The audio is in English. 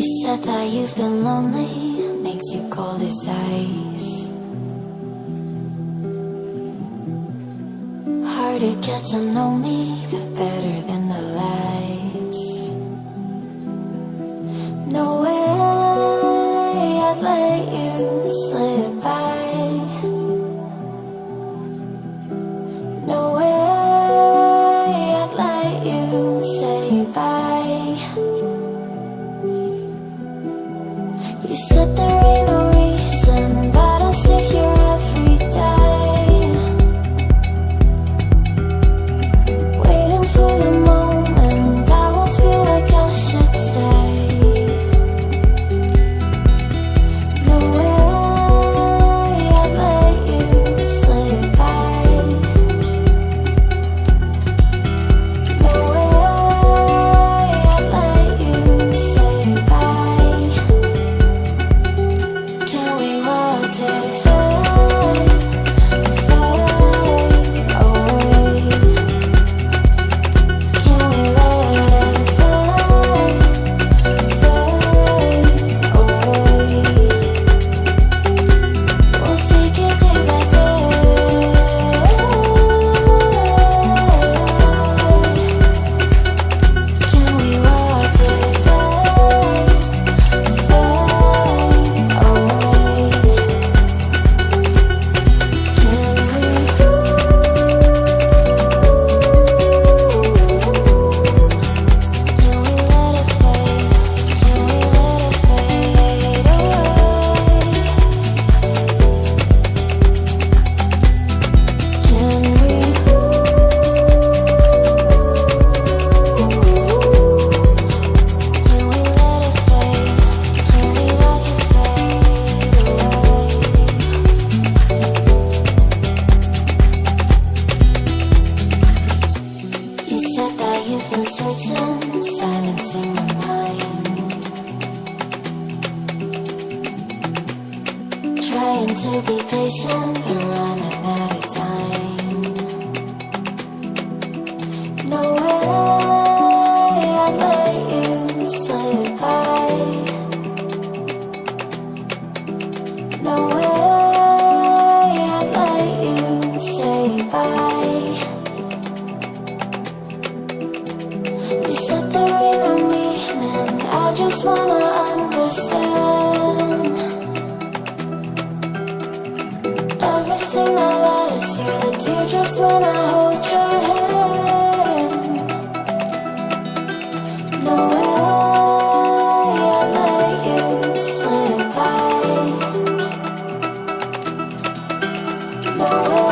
You said that you've been lonely, makes you cold as ice. Hard to get to know me, but better than the lies. No way I'd let you slip by. No way I'd let you say bye. You said there ain't no reason, but I'll sit here every day, waiting for the moment I won't feel like I should stay. No way I'd let you slip by. No way I'd let you say bye. Can we watch it fade, fade away? Can we let it fade, fade away? We'll take it day by day. Can we watch it fade, fade away? You said that you've been searching, silencing my mind, trying to be patient, but running out of time. No way I'd let you slip by. No way I'd let you say bye. You said there ain't no meaning, I just wanna understand everything that led us here, the teardrops when I hold your hand. No way I'd let you slip by. No way